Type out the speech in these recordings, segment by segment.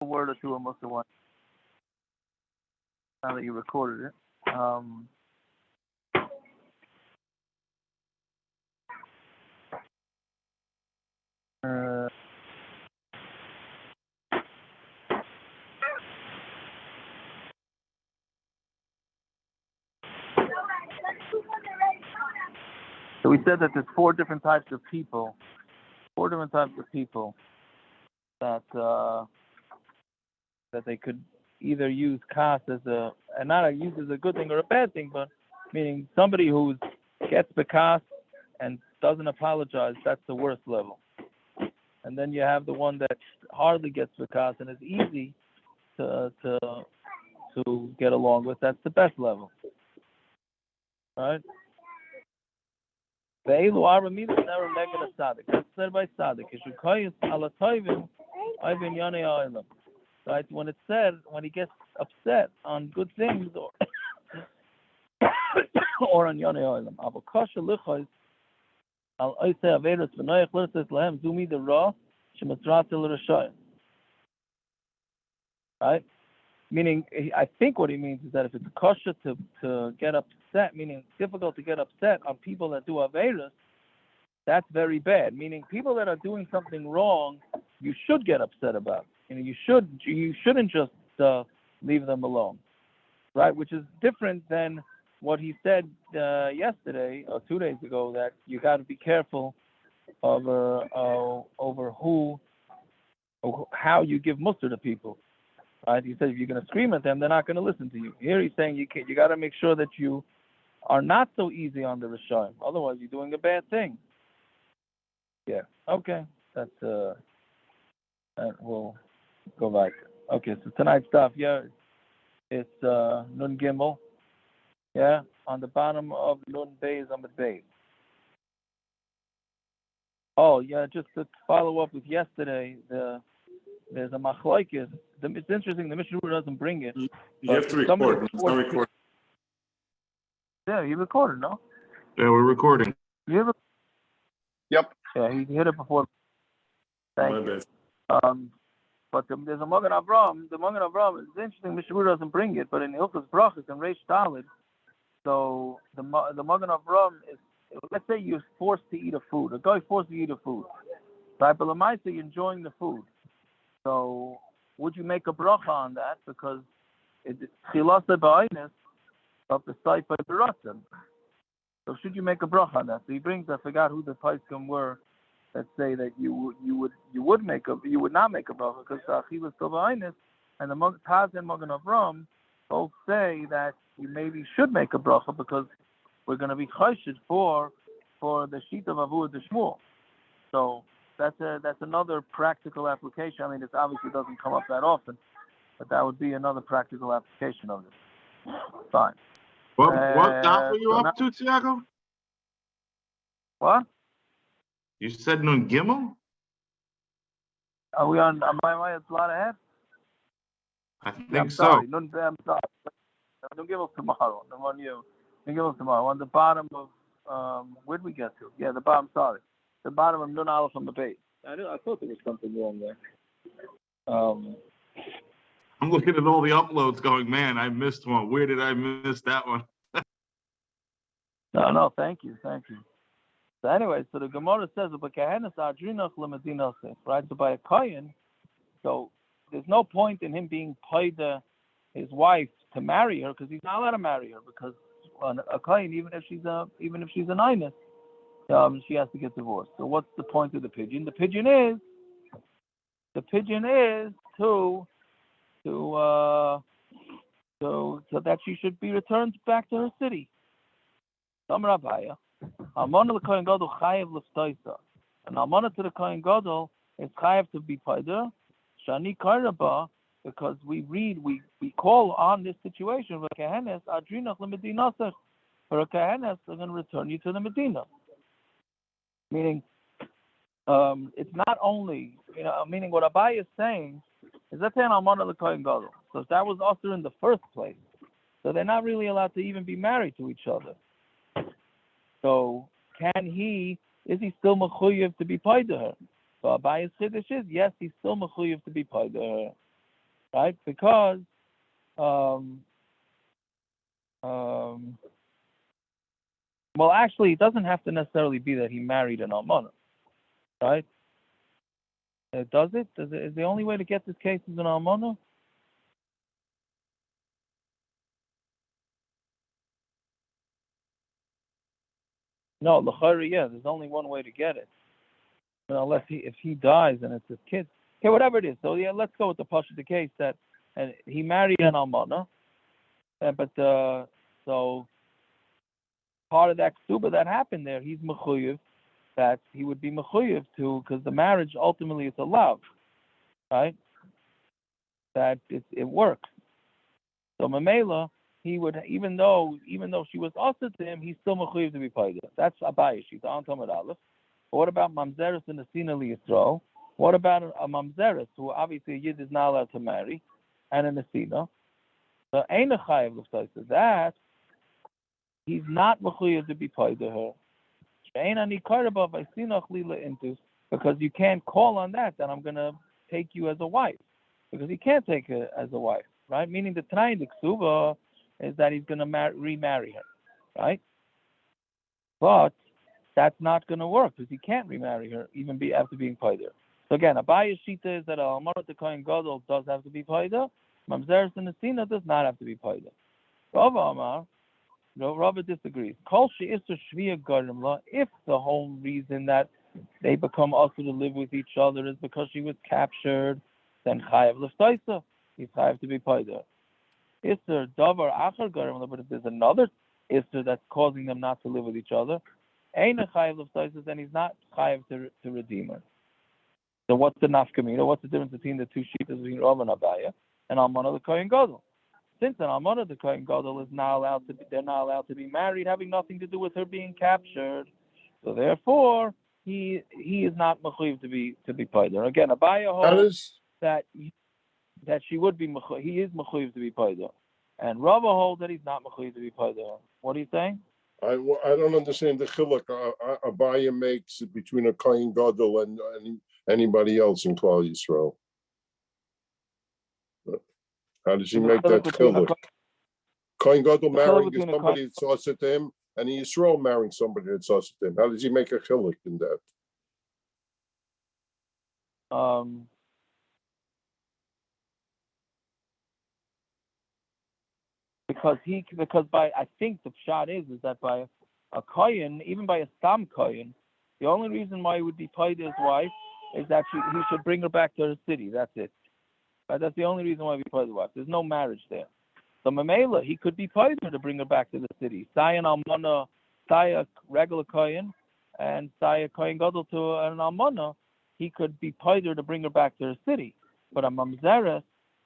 a word or two on Musa one. Now that you recorded it. So we said that there's four different types of people that that they could either use kas as and not use as a good thing or a bad thing, but meaning somebody who gets the kas and doesn't apologize, that's the worst level. And then you have the one that hardly gets the kas and is easy to get along with. That's the best level, right? Ve'elu arba midas never neged a tzaddik. That's said by tzaddik. Yisroel ala toivim oivin yonei ha'olam. Right? When it's said, when he gets upset on good things or on yonei ha'olam. Avo kosher lichos al oisei averos v'noyach l'rtzos lehem zumi the ra shemasratel l'rashayim. Right? Meaning, I think what he means is that if it's kosher to get upset, meaning it's difficult to get upset on people that do averos, that's very bad. Meaning, people that are doing something wrong, you should get upset about. You shouldn't just leave them alone, right? Which is different than what he said yesterday or 2 days ago, that you got to be careful over how you give mussar to people. Right? He said if you're going to scream at them, they're not going to listen to you. Here he's saying you got to make sure that you are not so easy on the Rishayim. Otherwise, you're doing a bad thing. Yeah. Okay. That will go back. Okay. So tonight's stuff. Yeah. It's Nun Gimel. Yeah. On the bottom of Nun Beis Amud Beis. Oh yeah. Just to follow up with yesterday, there's a Machlokes. It's interesting. The Mishnah doesn't bring it. You have to record. It's not recording. Yeah, you recorded, no? Yeah, we're recording. Yep. Yeah, he hit it before. Thank you. But there's a Magen Avraham. The Magen Avraham is interesting. Mishnah doesn't bring it, but in Hilchos Brachos and Reish Talid, so the Magen Avraham is. Let's say you're forced to eat a food. A guy forced to eat a food. Right, but Lamaisa, you're enjoying the food. So would you make a bracha on that? Because it's chilasa ba'aynis of the site by the ransom. So should you make a bracha on that? So he brings, I forgot who the paiskim were, that say that you would not make a bracha because chilas ba'aynis, and the Taz and Magen Avraham both say that you maybe should make a bracha because we're going to be chayshid for the sheet of Avud the Shmuel. So that's another practical application. I mean, it obviously doesn't come up that often, but that would be another practical application of this. Fine. What daf were you up to, Tiago? What? You said Nun Gimel? Are we on? Am I a lot ahead? I think I'm so. sorry. I'm sorry. Don't give us tomorrow. The one you. Don't give us tomorrow. On the bottom of where'd we get to? Yeah, the bottom. Sorry. The bottom of Nun Aleph on the base. I thought there was something wrong there. I'm looking at all the uploads going, man, I missed one. Where did I miss that one? No, thank you. So anyway, so the Gemara says, right? So by a kohen, so there's no point in him being paid his wife to marry her because he's not allowed to marry her because a kohen, even if she's an inus, she has to get divorced. So what's the point of the pigeon? The pigeon is to so that she should be returned back to her city. Abaya. Amana the kohen gadol chayev l'ftaisa, and amana to the kohen gadol is chayev to be paider. Shani karaba, because we call on this situation for kohenes adrinach lemedinasach. For a kohenes, they're going to return you to the Medina. Meaning, it's not only, meaning what Abaya is saying is that they're amana the kohen gadol. So if that was also in the first place, so they're not really allowed to even be married to each other. So is he still mechuyev to be paid to her? So Abaya's chiddush is, yes, he's still mechuyev to be paid to her. right? Because well, actually, it doesn't have to necessarily be that he married an almana, right? Does it? Is the only way to get this case is an almana? No, l'chayra, yeah. There's only one way to get it, unless if he dies and it's his kid. Okay, whatever it is. So yeah, let's go with the pasha the case that and he married an almana, but so part of that ksuba that happened there, he's mechuyev that he would be mechuyev to because the marriage ultimately is a love, right? That it works. So Mamela, he would even though she was also to him, he's still mechuyev to be paid. That's Abaya. She's on Tamar Aleph. But what about mamzeres and Asina Yisroel? What about a mamzeres who obviously a yid is not allowed to marry, and an Asina? So ain't a chayav l'ftaisa that he's not mechuyev to be paid to her. Ain't any karabah by sinach lila intus because you can't call on that I'm going to take you as a wife because he can't take her as a wife, right? Meaning the Tanai the ksuba is that he's going to remarry her, right? But that's not going to work because he can't remarry her even after being paid her. So again, Abaya's shita is that Almarat the kohen gadol does have to be paid her. Mamzeres and Nesina does not have to be paid her. Rava Amar, Rava disagrees. If the whole reason that they become also to live with each other is because she was captured, then chayav l'ftaisa. He's chayav to be paid her. Isser davar achar garim, but if there's another isser that's causing them not to live with each other, ain't a chayav l'ftaisa, then he's not chayav to redeem her. So what's the nafkamina? What's the difference between the two sheets between Rava and Abaya and Almana the kohen gadol? Since an almana the kohen gadol is not allowed to they're not allowed to be married, having nothing to do with her being captured. So therefore, he is not mechuyev to be paid. Again, Abaya holds that she would be he is mechuyev to be paid, and Rava holds that he's not mechuyev to be paid. What are you saying? I don't understand the chiluk Abaya makes between a kohen gadol and anybody else in Klal Yisrael. How does he make that chiluk? Kohen gadol marrying somebody that's also to him, and Yisroel marrying somebody that's also to him. How does he make a chiluk in that? Because by I think the shot is that by a kohen, even by a stam kohen, the only reason why he would be paid his wife is that he should bring her back to her city. That's it. Right? That's the only reason why he paid his wife. There's no marriage there. So Mamela, he could be paid her to bring her back to the city. Say an almana, say a regular kohen, and say a kohen gadol to an almana, he could be paid her to bring her back to her city. But a mamzeres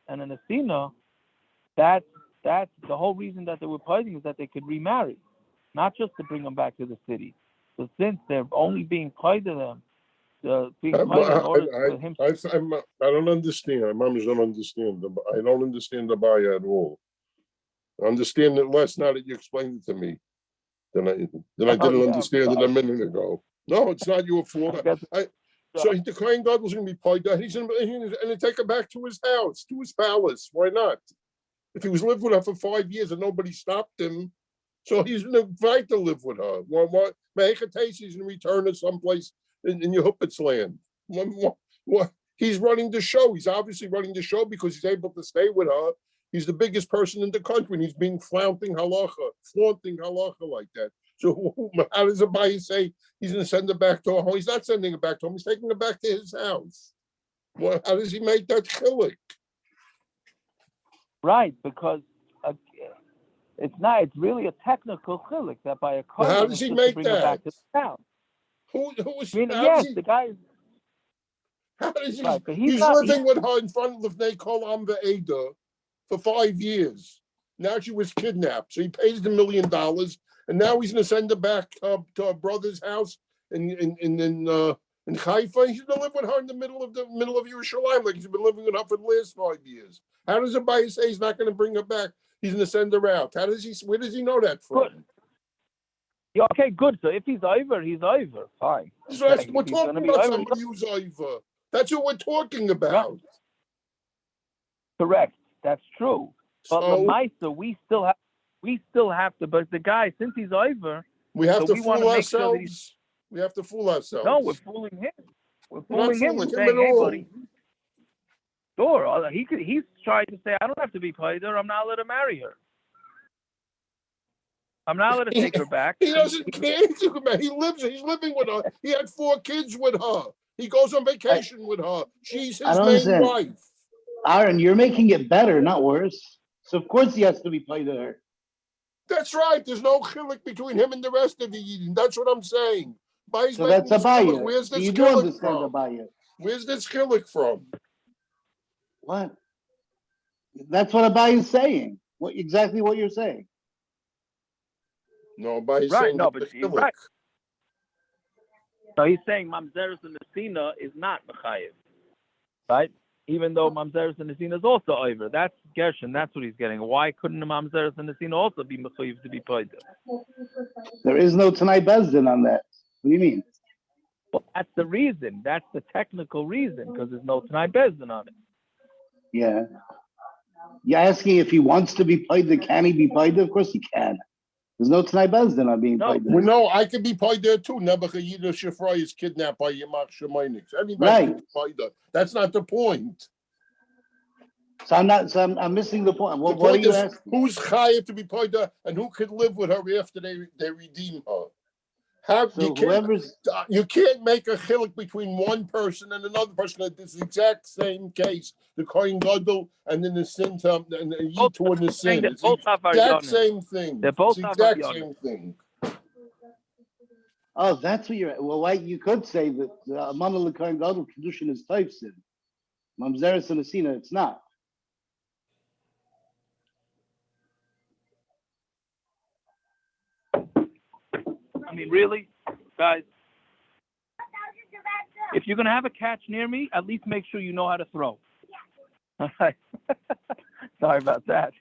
and an asina, that's the whole reason that they were paiding is that they could remarry, not just to bring them back to the city. So since they're only being paid to them, being paid in order for him. I don't understand. My mom don't understand. I don't understand the Abaya at all. I understand it less now that you explained it to me than I didn't understand it a minute ago. No, it's not your fault. So the kohen gadol was going to be paid. He's going to take her back to his house, to his palace. Why not? If he was living with her for 5 years and nobody stopped him, so he's going to fight to live with her. What? He's going to return her someplace in Yehupitz's land. What? He's running the show. He's obviously running the show because he's able to stay with her. He's the biggest person in the country, and he's being flaunting halacha like that. So how does Abaya say he's going to send her back to her home? He's not sending her back to home. He's taking her back to his house. Well, how does he make that chiluk? Right, because it's not. It's really a technical chiluk that by a kohen. How does he make bring that? Her back to the town. Who is? Yes, the guy. How does he? Right, he's living with her in front of Lefnei Kol Am Ve'eda for 5 years. Now she was kidnapped, so he pays the $1 million, and now he's going to send her back to her brother's house in Haifa. He's going to live with her in the middle of Yerushalayim, like he's been living with her for the last 5 years. How does Abaya say he's not going to bring her back? He's going to send her out. How does he? Where does he know that from? Good. Yeah, okay, good. So if he's over, he's over. Fine. So we're talking about somebody who's over. That's what we're talking about. Correct. That's true. But So Lamaisa, we still have to. But the guy, since he's over, we have so to we want fool to make sure that he's. ourselves. We have to fool ourselves. No, we're fooling him. We're We're not fooling him. We're fooling him saying, at hey, all. buddy. Sure. He's trying to say, I don't have to be Paider. I'm not allowed to marry her. I'm not allowed to take her back. He doesn't care. He's living with her. He had 4 kids with her. He goes on vacation with her. She's his main understand. wife. Aaron, you're making it better, not worse. So of course he has to be paid to her. That's right. There's no chiluk between him and the rest of the Eden. That's what I'm saying. So that's Abaya. Where's So this you do chiluk understand from? Abaya. Where's this chiluk from? What? That's what Abaya is saying. Exactly what you're saying. No, by Right, saying no, the but you're chiluk. right. So he's saying Mamzeres and Nesina is not Mechayev, right? Even though Mamzeres and Nesina is also over. That's Gershon. That's what he's getting. Why couldn't the Mamzeres and Nesina also be Mechayev to be paid? There is no Tanai Bezdin on that. What do you mean? Well, that's the reason. That's the technical reason, because there's no Tanai Bezdin on it. Yeah. You're asking if he wants to be paid, can he be paid? Of course he can. There's no Tanai Bezdin on being paid. Well, no, I could be paid there too. Nebuchadnezzar Shifra is kidnapped by Yamach Shemainix. Everybody Right. can be paid there. That's not the point. So I'm missing the point. What are point you is, asking? who's chayav to be paid there, and who could live with her after they redeem her? You can't make a chiluk between one person and another person. It's the exact same case. The kohen gadol and then the sin and the yitu and the sin. It's the exact same thing. They're both the exact same thing. Oh, that's what you're. Well, why you could say that Amana L'Kohen Gadol Kedushin is Taifsin. Mamzeres and Asina, it's not. I mean, really, guys, if you're going to have a catch near me, at least make sure you know how to throw. All right. Sorry about that.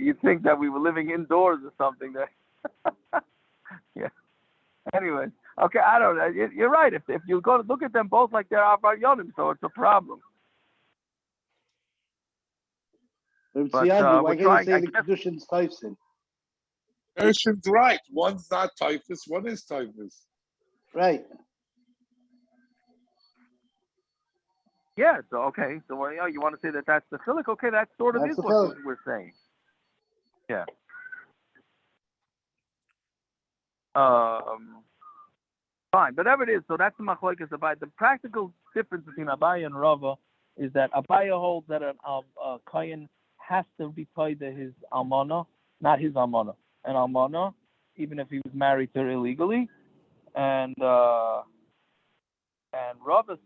You'd think that we were living indoors or something. Yeah. Anyway, okay, I don't know. You're right. If you go to look at them both like they're Abaryonim, so it's a problem. But why can't you say the Kedushin's Taifsin? Gershon's right. One's not typhus, one is typhus. Right. Yeah, so okay. So you want to say that that's the chiluk? Okay, that sort of is what we're saying. Yeah. Fine, but whatever it is, so that's the Machlokes Abaya. The practical difference between Abaya and Rava is that Abaya holds that a kohen has to be paid to his almana, not his almana, an almana, even if he was married to her illegally, and Rava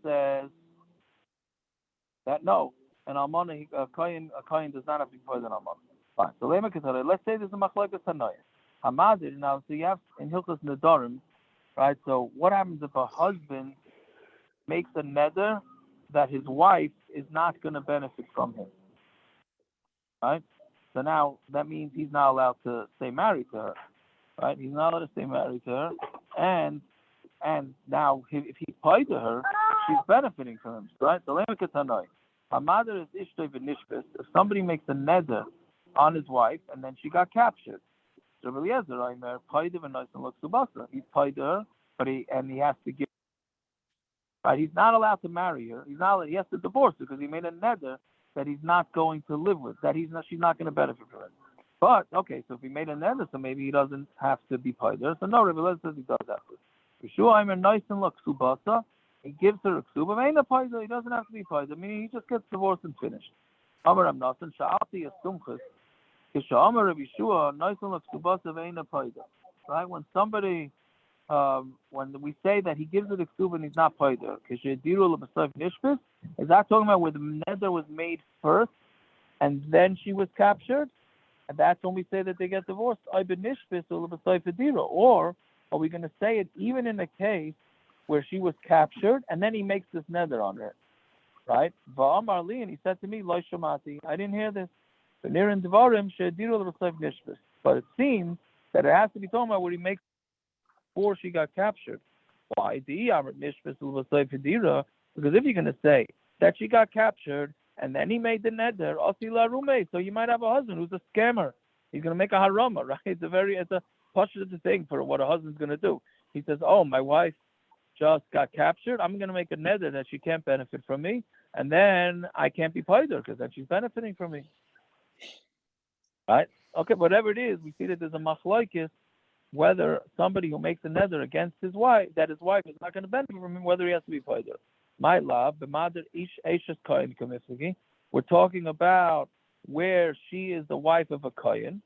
says that no, an almana, a kohen does not have to be paid an almana. Fine. So let's say there's a Machlokes Tanaya. Amud now, so you have in Hilchos Nedarim, right? So what happens if a husband makes a neder that his wife is not going to benefit from him, right? So now that means he's not allowed to stay married to her, right? He's not allowed to stay married to her, and now if he paid to her, she's benefiting from him, right? So my mother is ishtay v'nishbis. If somebody makes a neder on his wife and then she got captured, so Eliezer, he's paid her, but he has to give. Right, he's not allowed to marry her. He has to divorce her because he made a neder that he's not going to live with. She's not going to benefit from it. But okay, so if he made a neder, so maybe he doesn't have to be paid her. So no, Eliezer says he does have to. He gives her a ksuba. He doesn't have to be paid. I mean, he just gets divorced and finished. Right? When somebody, when we say that he gives it a ksuba and he's not paid, is that talking about where the neder was made first and then she was captured? And that's when we say that they get divorced. Or are we going to say it even in a case where she was captured and then he makes this neder on her? Right? And he said to me, I didn't hear this. But it seems that it has to be talking about where he makes before she got captured. Why? Because if you're going to say that she got captured and then he made the neder, so you might have a husband who's a scammer. He's going to make a harama, right? It's a pashut thing for what a husband's going to do. He says, oh, my wife just got captured. I'm going to make a neder that she can't benefit from me, and then I can't be paid her because then she's benefiting from me. Right? Okay, whatever it is, we see that there's a machlokes whether somebody who makes a neder against his wife, that his wife is not going to benefit from him, whether he has to be paid her. My love, we're talking about where she is the wife of a kohen,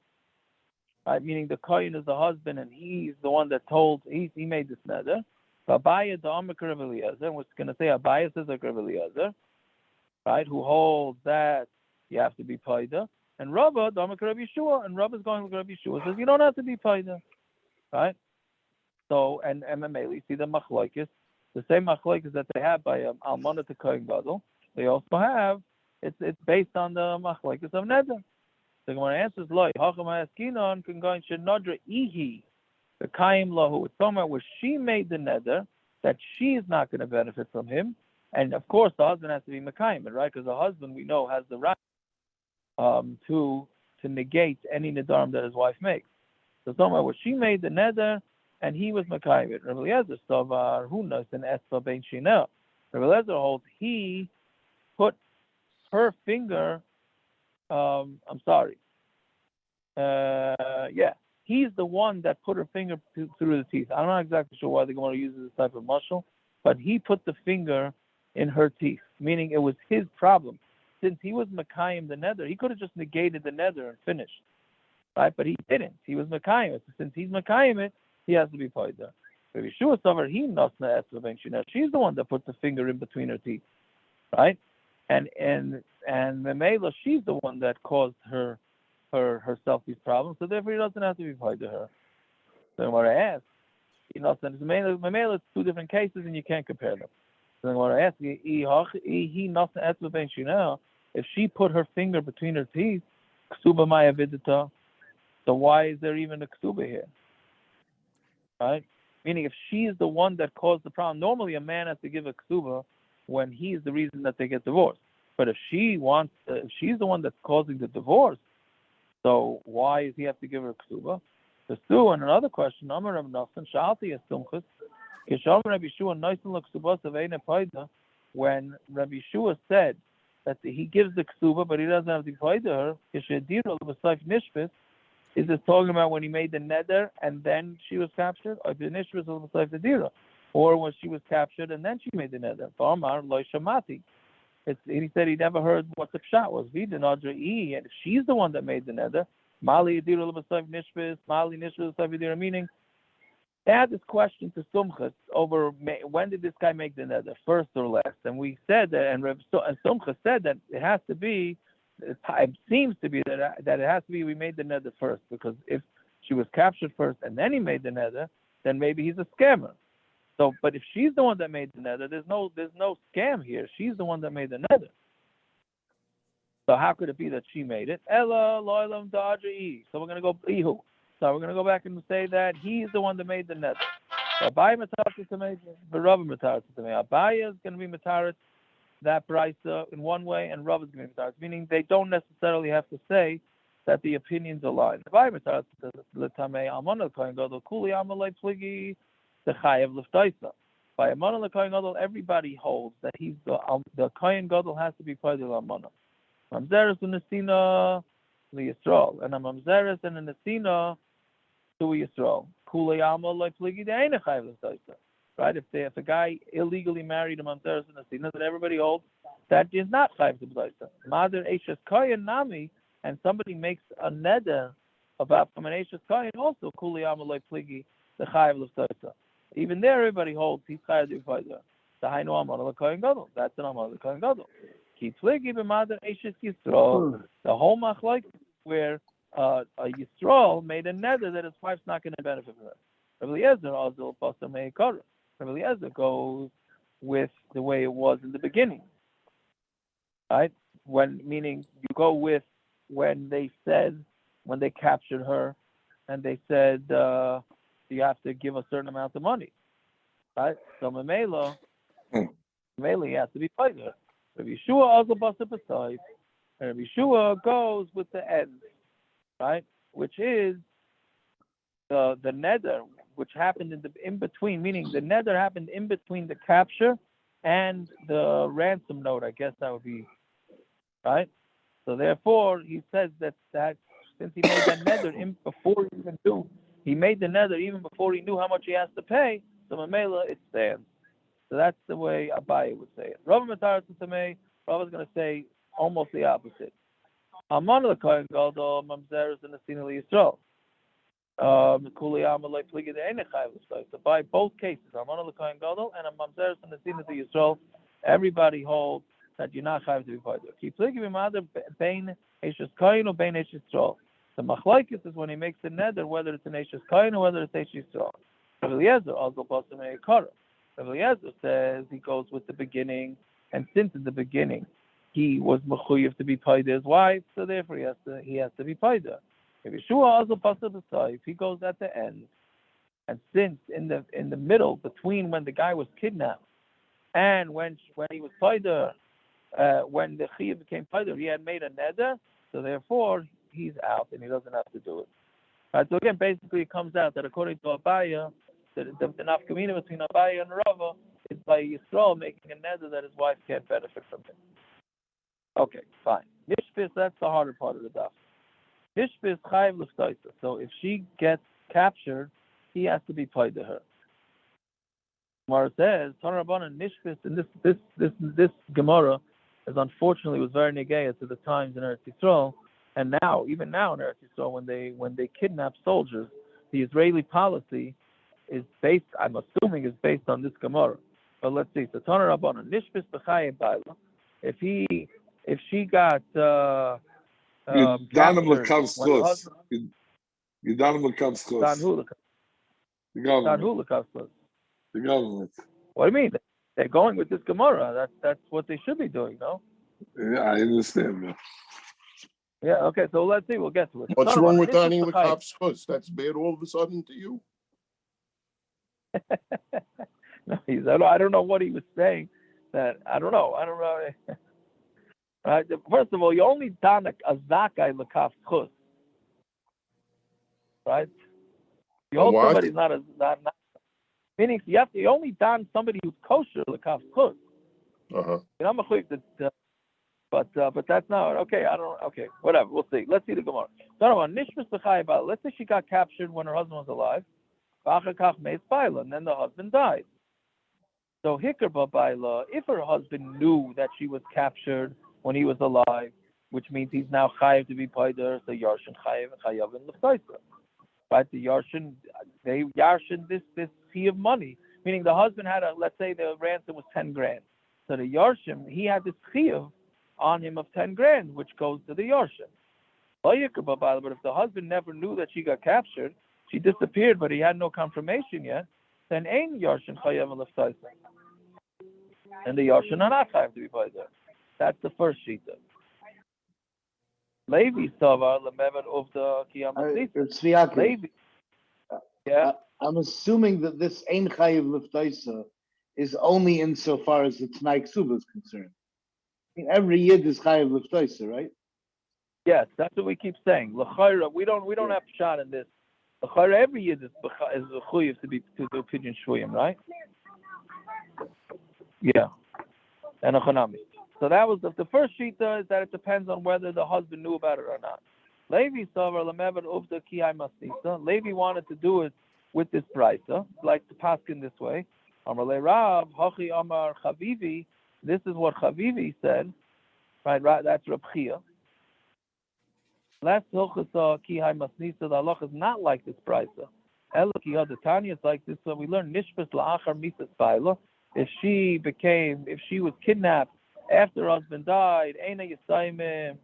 right? Meaning the kohen is the husband and he's the one that he made this neder. Abaya the Amar Rav Eliezer, we're going to say Abaya says like Rav Eliezer, right? Who holds that you have to be paid. And Rava the Amar Rav Yisroel, and Rava is going with Rav Yisroel, says you don't have to be paid, right? So and you see the machlokes, the same machlokes that they have by almana to kohen gadol. They also have it's based on the machlokes of neder. So when it answers loy hacham haskinon can go in shenodra ihi the kaim lahu. It's talking about where she made the neder that she is not going to benefit from him, and of course the husband has to be mekayim, right? Because the husband we know has the right to negate any nedarim that his wife makes. So it's talking about where she made the neder and he was mekayim. Rav Eliezer savar hunas and espa bein shinel. Rav Eliezer holds he put her finger. He's the one that put her finger through the teeth. I'm not exactly sure why the Gemara uses this type of mashal, but he put the finger in her teeth, meaning it was his problem. Since he was mekayim the neder, he could have just negated the neder and finished, right? But he didn't. He was mekayim it. Since he's mekayim it, he has to be paid there. She's the one that put the finger in between her teeth, right? And Memela, she's the one that caused herself these problems, so therefore he doesn't have to be paid to her. So what I ask, Memela, it's two different cases and you can't compare them. So what I ask, if she put her finger between her teeth, ksuba maya vidita, so why is there even a ksuba here? Right? Meaning if she is the one that caused the problem, normally a man has to give a ksuba when he is the reason that they get divorced. But if she's the one that's causing the divorce, so why does he have to give her a ksuba? The Stu, and another question, Amar Rav Nachman, Shalti Estumchus, Kisham Rabbi Shua Noisin L'Ksubas of Eine Paida, when Rabbi Shua said that he gives the ksuba, but he doesn't have to pay to her, Kishadira L'Basayf Nishbis, is this talking about when he made the neder and then she was captured? Or the Nishbis L'Basayf Dira? Or when she was captured and then she made the neder? Amar Loi Shamati. He said he never heard what the pshat was. And if she's the one that made the neder, Mali Yadira L'Basayf Nishbis, Mali Nishbis L'Basayf Dira, meaning they had this question to Sumchas over when did this guy make the neder, first or last? And we said that, and Sumchas said that it has to be, it seems to be that it has to be we made the neder first, because if she was captured first and then he made the neder, then maybe he's a scammer. So, but if she's the one that made the neder, there's no scam here. She's the one that made the neder. So how could it be that she made it? Ella loylam da'adri. So we're going to go ihu. So we're going to go back and say that he's the one that made the neder. Abaya mataris to make the Rava mataris to make. Abaya is going to be mataris that brisa in one way, and Rava is going to be mataris, meaning they don't necessarily have to say that the opinions align. Abaya mataris to l'tamei almana l'kohen gadol kuli amalei pligi the chayev l'ftaisa. By almana l'kohen gadol, everybody holds that he's the kohen gadol has to be part of almana. Mamzeres and nesina Yisroel, and a mamzeres and a nesina to Yisroel. Kulei amal like pligi de'ena chayev l'ftaisa. Right? If a guy illegally married a mamzeres and nesina, then everybody holds that is not chayev l'ftaisa. Mother eishes kohen nami, and somebody makes a neder about from an eishes kohen also kulei amal like pligi the chayev l'ftaisa. Even there, everybody holds he's chayav l'ftaisa. The hainu amal l'kohen gadol. That's an amal l'kohen gadol. The whole machlokes where a Yisroel made a neder that his wife's not going to benefit from it. Rav Eliezer goes with the way it was in the beginning, right? Meaning you go with when they captured her, and they said you have to give a certain amount of money. Right? So Mamela, he has to be payder. Rabbi Yeshua also basa b'sayif, and Rabbi Yeshua goes with the end, right? Which is the neder, which happened in between, meaning the neder happened in between the capture and the ransom note. I guess that would be right. So therefore, he says that since he made that neder before he even knew, he made the neder even before he knew how much he has to pay. So Mamela, it stands. So that's the way Abaya would say it. Rava Mataras Tamei, Rava's going to say almost the opposite. Amon the kohen gadol mamzeres in the sin of Yisroel. So by both cases, Amon the kohen gadol and a mamzeres in the sin of Yisroel, everybody holds that you're not chayav to be part of it. Keep looking at mother bein eshes kohen or bein eshes Yisroel. The Machlokes is when he makes the neder, whether it's an eshes kohen or whether it's eshes Yisroel. Eliezer also passes a kara. Eliezer says he goes with the beginning, and since in the beginning he was mechuyev to be paid his wife, so therefore he has to be paid. If Yeshua also passes the side, he goes at the end, and since in the middle between when the guy was kidnapped and when he was paid, when the chiyuv became paid, he had made a neder, so therefore he's out and he doesn't have to do it. Right, so again, basically it comes out that according to Abaya, the nafkamina between Abaya and Rava is by Yisroel making a neder that his wife can't benefit from it. Okay, fine. Nishpis, that's the harder part of the daf. Nishpis chayiv l'ftaisa. So if she gets captured, he has to be paid to her. Gemara says, Tanur Rabbanan Nishpis, and this Gemara is unfortunately was very negaya to the times in Eretz Yisrael, and now even now in Eretz Yisrael when they kidnap soldiers, the Israeli policy is based, I'm assuming, is based on this Gemara. But let's see. So Tanur Rabbanan Nishpis b'chayiv b'ayla. If she got Yudanim l'kav when her schus. husband Yudanim l'kav schus. Dan who The government. The government. What do you mean? They're going with this Gemara. That's what they should be doing, no? Yeah, I understand that. Yeah, okay, so let's see, we'll get to it. What's Son of wrong a- with this is dining the with chayv. cops? That's bad all of a sudden to you? No, I don't know what he was saying. I don't know. Right? First of all, you only done a zakai lekaf chus. Right? You hold what? somebody's not meaning you only done somebody who's kosher lekaf chus. Uh-huh. I'm a chayv that. But that's not okay. Okay, whatever. We'll see. Let's see the Gemara. Let's say she got captured when her husband was alive. And then the husband died. So hikar baila, if her husband knew that she was captured when he was alive, which means he's now chayiv to be paider, so yarshin chayiv and chayav in l'ftaisa. Right? The yarshin, they yarshin this fee of money, meaning the husband had let's say the ransom was 10 grand. So the yarshim, he had this chiyuv on him of 10 grand, which goes to the yarshin. But if the husband never knew that she got captured, she disappeared, but he had no confirmation yet, then ain yarshin chayav l'ftaisa. And the yarshin are not chayav to be paid there. That's the first shita. Levi savar lemevet of the kiyam. Levi. Yeah. I'm assuming that this ein chayiv l'ftaisa is only insofar as the Tanai Ksuba is concerned. I mean, every yid is chayiv l'ftaisa, right? Yes, that's what we keep saying. L'chayra, we don't have shot in this. L'chayra, every yid is a chuyev to do pigeon shvuyim, right? Yeah. And a chanami. So that was the first shita, is that it depends on whether the husband knew about it or not. Levi savar lemevet uvda ki masnisa. Levi wanted to do it with this brisa, like to paskin this way. Amar le Rav, hachi amar chavivi. This is what Chavivi said, right? That's Reb Chia. Last hilchasa ki masnisa. The halach is not like this brisa. Ela ki hadatanya is like this. So we learn nishpas la'achar misas baila. If she was kidnapped after her husband died, Eina Yisayimim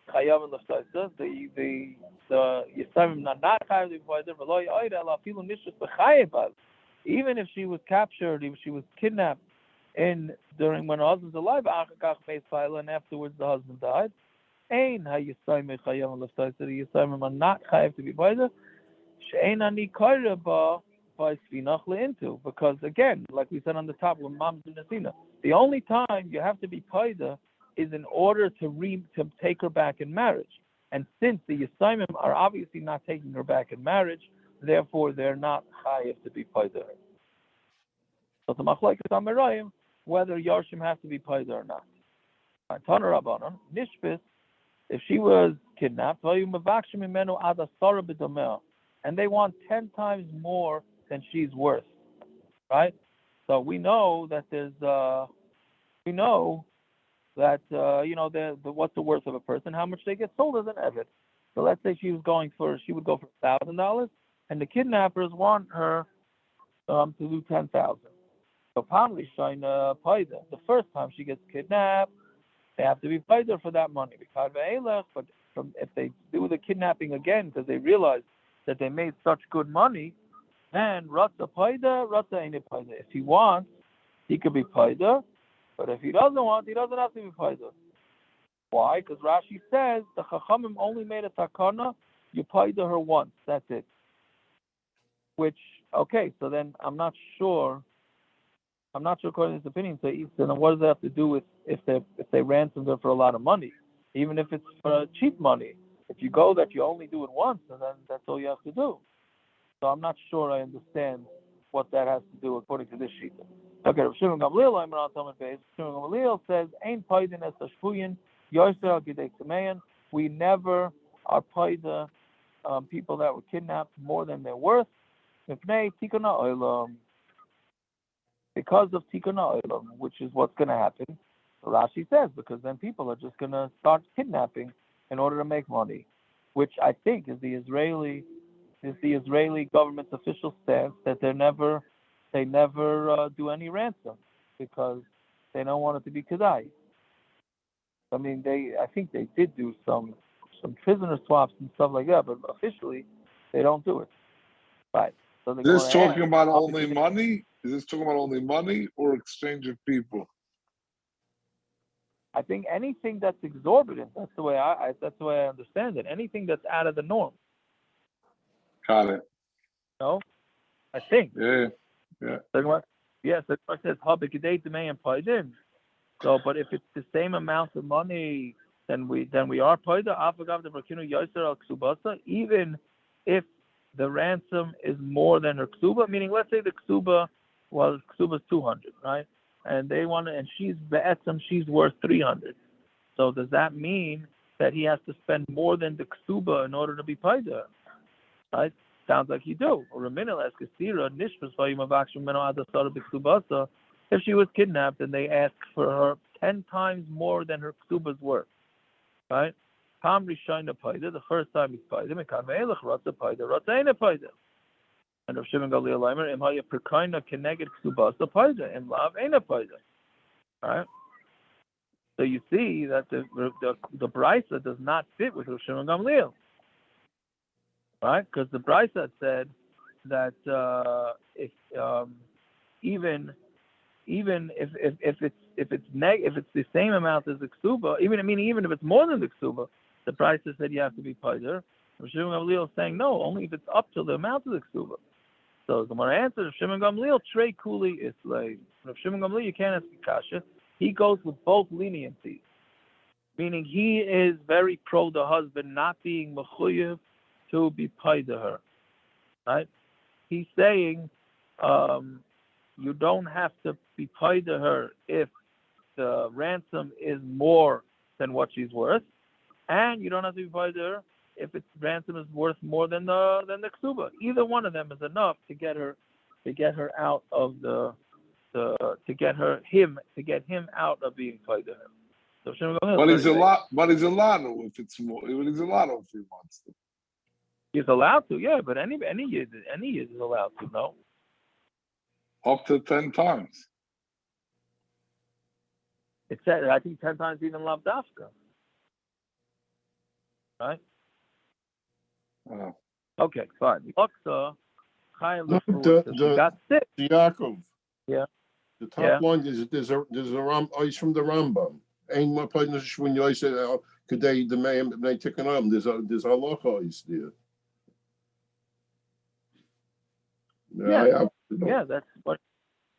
Chayav l'ftaisa. The Yisayimim not chayav l'ftaisa. V'lo ya'ida ela afilu nishus b'chayav. Even if she was captured, if she was kidnapped during when her husband's alive, and afterwards the husband died, Ein ha-Yisayimim Chayav l'ftaisa. The Yisayimim are not chayav to be l'ftaisa. She'eina nikayra ba qualifies finachle into, because again, like we said on the top, when mom's in Nesina, the only time you have to be paida is in order to take her back in marriage. And since the Yisraelim are obviously not taking her back in marriage, therefore they're not chayiv to be paida. So the Machlokes on Merayim, whether Yarshim have to be paida or not. Tana Rabbanon, Nishbis, if she was kidnapped, and they want 10 times more than she's worth, right? So we know that what's the worth of a person, how much they get sold as an eved. So let's say she would go for $1,000, and the kidnappers want her to do 10,000. So Pamli Shaina Paida, the first time she gets kidnapped, they have to be paida for that money. But if they do the kidnapping again because they realize that they made such good money, then Ratza paida, Ratza ain't paida. If he wants, he could be paida, but if he doesn't want, he doesn't have to be paida. Why? Because Rashi says the Chachamim only made a takana, you paida her once, that's it. Which, okay, so then I'm not sure according to his opinion. So then what does that have to do with if they ransomed her for a lot of money, even if it's for cheap money? If you go that you only do it once, and then that's all you have to do. So I'm not sure I understand what that has to do according to this sheet. Okay, Shimon Gamliel, I'm on Talmud base. Shimon Gamliel says, "Ain't paidin es hashpuyin Yisroel gidei tzemeyan." We never are paida people that were kidnapped more than they're worth. Mipnei tikuna olam. Because of Tikkun Olam, which is what's going to happen. So Rashi says, because then people are just going to start kidnapping in order to make money, which I think is the Israeli government's official stance, that they never do any ransom because they don't want it to be kedai. I mean, I think they did do some prisoner swaps and stuff like that, but officially they don't do it. Right. So Is this talking about only money? Is this talking about only money or exchange of people? I think anything that's exorbitant. That's the way I understand it. Anything that's out of the norm. Got it. No, I think. Yeah. Yes, it says habikidei demand paidin. So, but if it's the same amount of money, then we are paida. Afagav the brakinu Yisroel ksubasa. Even if the ransom is more than her ksuba, meaning let's say the ksuba's 200, right? And they want to, and she's worth 300. So does that mean that he has to spend more than the ksuba in order to be paida? Right? Sounds like you do. If she was kidnapped and they ask for her 10 times more than her ksuba's worth, right? The first time he's paida, and Rav Shimon Gamliel Leimer, Imhaya Perkaina Keneged Ksubasa Paida, and Lav Aina Paida. Right? So you see that the Brisa does not fit with Rav Shimon Gamliel. Right? Because the Brisa said that if even if it's the same amount as the ksuba, even if it's more than the ksuba, the Brisa said you have to be paida. Rav Shimon Gamliel is saying no, only if it's up to the amount of the ksuba. So the more answer, Rav Shimon Gamliel, Trey Kuli is like Rav Shimon Gamliel, you can't ask Kasha. He goes with both leniencies, meaning he is very pro the husband not being mechuyev to be paida her. Right? He's saying you don't have to be paida her if the ransom is more than what she's worth, and you don't have to be paida her if its ransom is worth more than the ksuba. Either one of them is enough to get her out of to get him out of being paida. So but he's allowed if it's more. He's allowed if he wants to. He's allowed to, yeah. But any yid is allowed to, no. Up to 10 times. It said, I think 10 times even lav dafka. Right? Okay, fine. The got sick. Yaakov. Yeah. The top line is there's a ice from the Rambam. Ain't my partners when you say could they the man they take an arm. There's a halacha ice there. Yeah. Yeah, that's what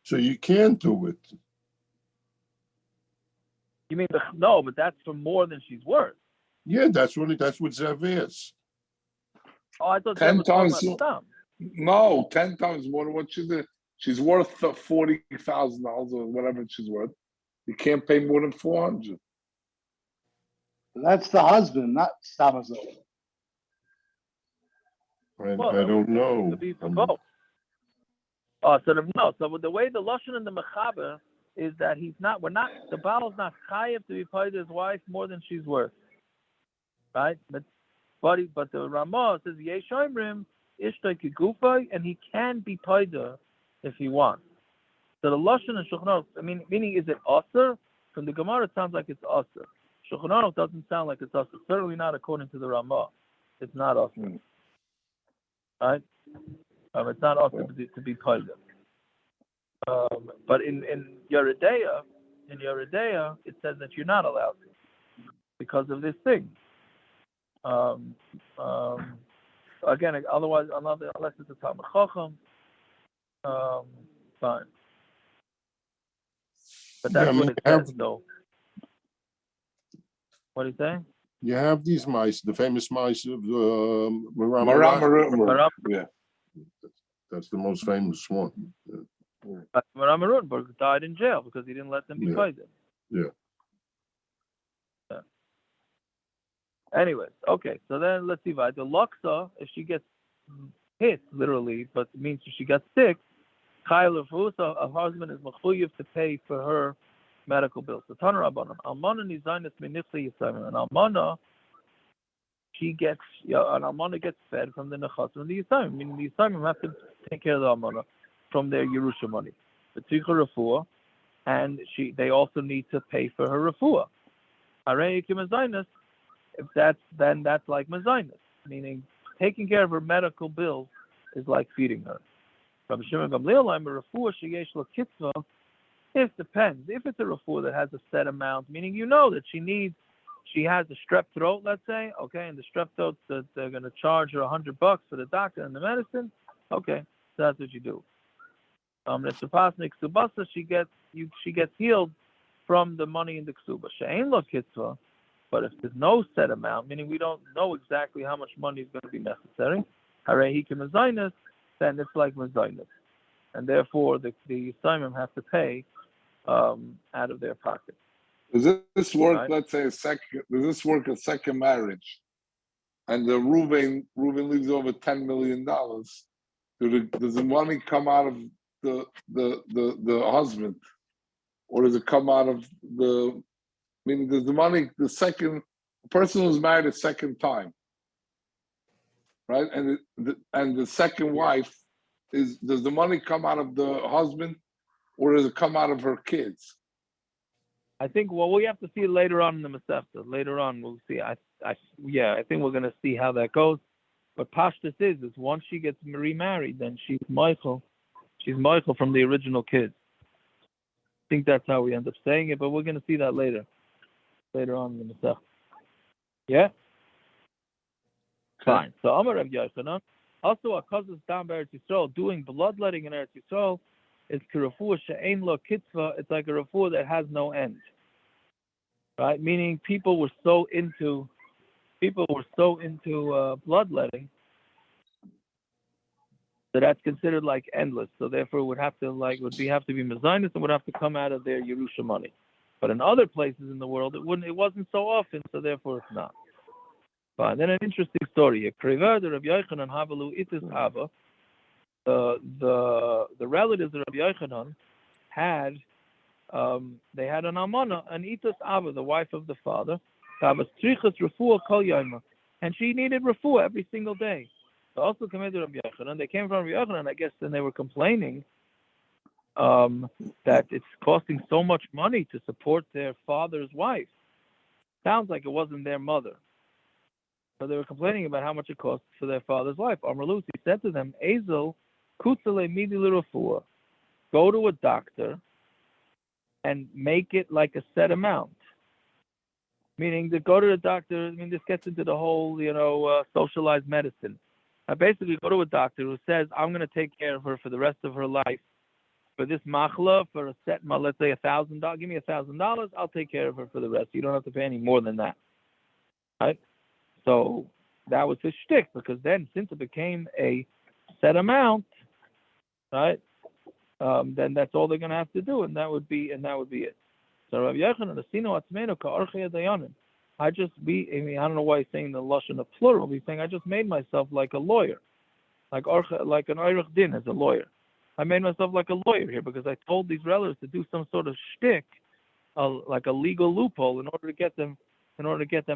So you can do it. you mean. No, but that's for more than she's worth. Yeah, that's what Zev is. Oh, I thought that 10 was talking times. about some. No, 10 times more than what she did. She's worth $40,000 or whatever she's worth. You can't pay more than 400. That's the husband, not Stamazov. I don't know. To be for both. Oh, so So the way the lashon and the mechaber is that the Baal is not chayiv to be paid his wife more than she's worth, right? But the Ramah says yeshomrim ishtay kigufay, and he can be paid her if he wants. So the lashon and Shulchan Aruch, meaning is it aser? From the Gemara, it sounds like it's aser. Shulchan Aruch doesn't sound like it's aser. Certainly not according to the Ramah. It's not aser, right? It's not aser to be paid. But in Yeridea, it says that you're not allowed to because of this thing. Again, otherwise, unless it's a Talmud Chacham, fine. But that's what it says. So, what do you say? You have these mice, the famous mice of Maram. Yeah. That's the most famous one. Maram Rutenberg died in jail because he didn't let them be paid. Yeah. Anyways, okay. So then let's see. The Laksa, if she gets hit literally, but it means if she got sick, a husband is mechuyev to pay for her medical bills. So Tana Rabbanan, Almana nizaynus minichli yisayim, and Almana, Almana gets fed from the nechas and the yisayim, meaning the yisayim have to take care of the Almana from their Yerusha money. The tzricha refuah, and they also need to pay for her refuah. Harei kimazaynus, if that's like mazaynus, meaning taking care of her medical bills is like feeding her. Rabbi Shimon Gamliel, I'm a refuah sheyesh lo kitzva. It depends. If it's a refuah that has a set amount, meaning you know that she has a strep throat, let's say, okay, and the strep throat that they're going to charge her $100 for the doctor and the medicine, okay, so that's what you do. If the pasnik ksubasa, she gets healed from the money in the ksuba. She'ein lo kitzva, but if there's no set amount, meaning we don't know exactly how much money is going to be necessary, harei hi k'mezaynis, then it's like mezaynis, and therefore the Yisraelim have to pay out of their pocket. Does this work? Right. Let's say does this work a second marriage, and the Reuven leaves over $10 million? Does the money come out of the husband, or does it come out of the? Meaning, does the money the person who's married a second time, right? And the second wife does the money come out of the husband, or does it come out of her kids? I think we have to see it later on in the Masechta. Later on, we'll see. I think we're going to see how that goes. But Pashtus is once she gets remarried, then she's Michael. She's Michael from the original kids. I think that's how we end up saying it, but we're going to see that later on in the Masechta. Yeah? Fine. So Amar Rav Yochanan, also a cousin's down by Eretz Yisrael, doing bloodletting in Eretz Yisrael, is k'refuah she'ein lo kitzva. It's like a refuah that has no end, right? Meaning people were so into bloodletting that that's considered like endless. So therefore, it would have to be mezainis and would have to come out of their Yerusha money. But in other places in the world, it wasn't so often. So therefore, it's not. Fine. Then an interesting story. The Rabbi Yochanan Havalu Itis Abba. The relatives of Rabbi Yochanan had an almana, an Itis Abba, the wife of the father, and she needed refuah every single day. So also came to Rabbi Yochanan. They came from Rabbi Yochanan, I guess, and they were complaining that it's costing so much money to support their father's wife. Sounds like it wasn't their mother. So they were complaining about how much it costs for their father's wife. Amar Lucy said to them, Ezel, kutzele midi l'refuah. Go to a doctor and make it like a set amount. Meaning to go to the doctor, this gets into the whole, socialized medicine. I basically go to a doctor who says, I'm going to take care of her for the rest of her life. For this machla, for a set, let's say $1,000, give me $1,000, I'll take care of her for the rest. You don't have to pay any more than that. Right? So that was his shtick, because then since it became a set amount, right, then that's all they're going to have to do, and that would be it. So Rav Yochanan, Asino Atzmenu Ka'archei Dayanim. I don't know why he's saying the lashon of plural. He's saying I just made myself like a lawyer, like an Eirich Din as a lawyer. I made myself like a lawyer here because I told these relatives to do some sort of shtick, like a legal loophole, in order to get them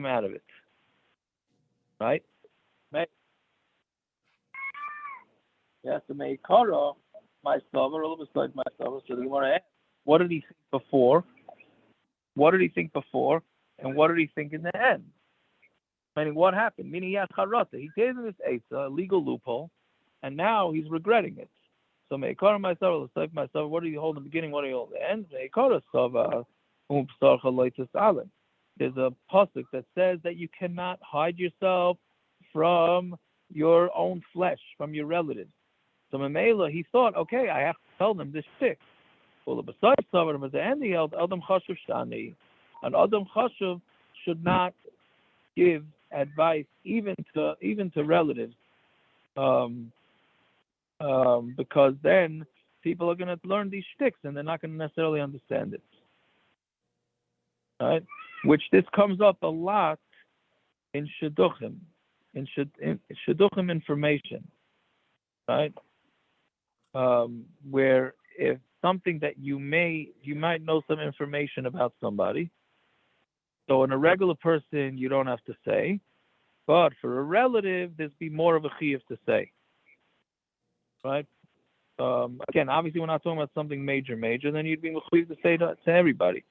out of it. Right? Yes, to make kara myself, or a little bit myself. So the Gemara asks, what did he think before? What did he think before? And what did he think in the end? Meaning, what happened? Meaning, he had charata. He gave him this a legal loophole, and now he's regretting it. So, meikara myself, myself. What do you hold in the beginning? What do you hold in the end? Meikara sava umpsarcha loitus alim. There's a pasuk that says that you cannot hide yourself from your own flesh, from your relatives. So, Mamela, he thought, okay, I have to tell them this shtick. Well, besides Savarim, at the end, he held Adam Chashuv Shani. And Adam Chashuv should not give advice even to relatives, because then people are going to learn these shticks and they're not going to necessarily understand it. Right? Which this comes up a lot in Shidduchim, in Shidduchim information, right? Where if something that you might know some information about somebody. So in a regular person, you don't have to say, but for a relative, there's be more of a chiyuv to say, right? Again, obviously, we're not talking about something major, then you'd be chiyuv to say to everybody.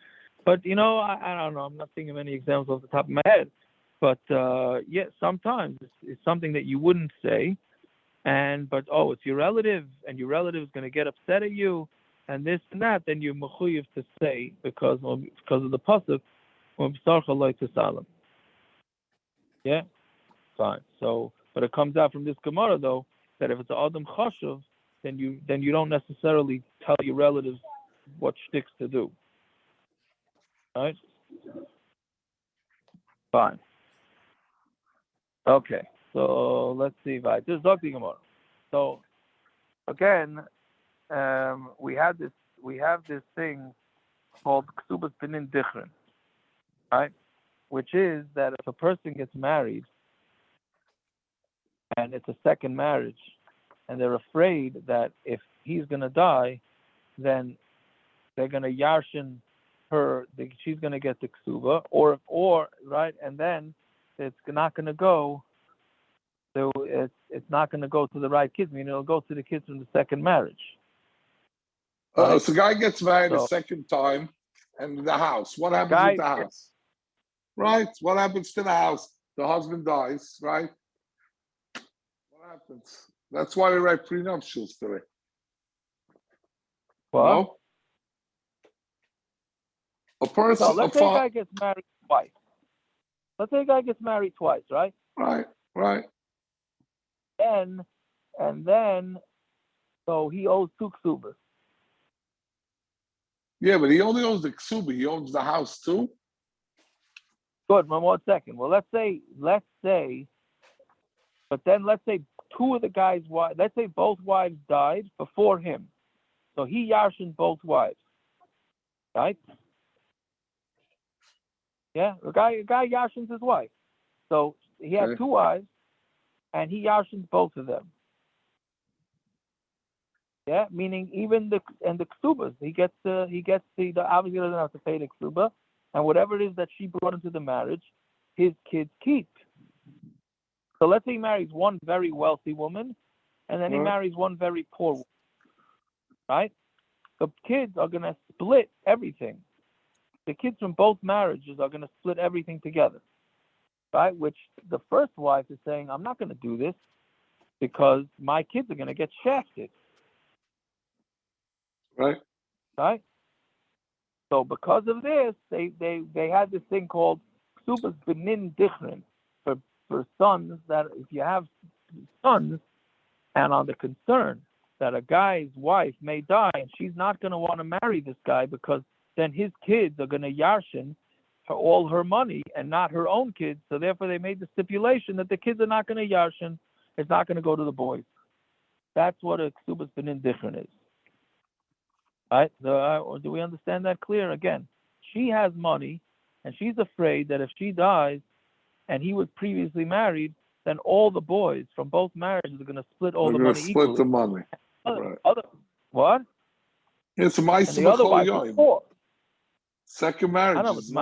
But, I don't know, I'm not thinking of any examples off the top of my head, but sometimes it's something that you wouldn't say, but it's your relative, and your relative is going to get upset at you, and this and that, then you're mechuyev to say because of the pasuk, yeah, fine. So, but it comes out from this Gemara though that if it's an Adam Chashuv, then you don't necessarily tell your relatives what shticks to do, right? Fine. Okay. So let's see. Right. This is Dr. Gemara. So again, we have this thing called Ksubas Benin Dichrin, right? Which is that if a person gets married and it's a second marriage, and they're afraid that if he's going to die, then they're going to yarshin her, she's going to get the ksuba, or right, and then it's not going to go. So it's not going to go to the right kids. I mean, it'll go to the kids from the second marriage. Right? So the guy gets married a second time, and the house. What happens with the house? Right? What happens to the house? The husband dies, right? What happens? That's why we write prenuptials today. What? No? A person. So let's say a guy gets married twice. Let's say a guy gets married twice, right? Right. And then, so he owes 2 ksubas. Yeah, but he only owns the ksuba. He owns the house too. Good. 1 second. Well, let's say, but then let's say 2 of the guys' wives. Let's say both wives died before him, so he yarshin both wives, right? Yeah, a guy yarshins his wife. So he had 2 wives, and he yarshins both of them. Yeah, meaning even the ksubas, he gets the obviously doesn't have to pay the ksuba, and whatever it is that she brought into the marriage, his kids keep. So let's say he marries one very wealthy woman, and then he marries one very poor woman, right? The kids are going to split everything. The kids from both marriages are going to split everything together, right? Which the first wife is saying, I'm not going to do this because my kids are going to get shafted. Right? So because of this, they had this thing called Ksubas Benin Dichrin for sons, that if you have sons, and on the concern that a guy's wife may die and she's not going to want to marry this guy because then his kids are going to yarshin all her money and not her own kids. So therefore they made the stipulation that the kids are not going to yarshin. It's not going to go to the boys. That's what a ksubas benin dichrin is. Right? So, do we understand that clear? Again, she has money and she's afraid that if she dies and he was previously married, then all the boys from both marriages are going to split all the money equally. Split the money. Right. What? It's a and the other wife is poor. Second marriage is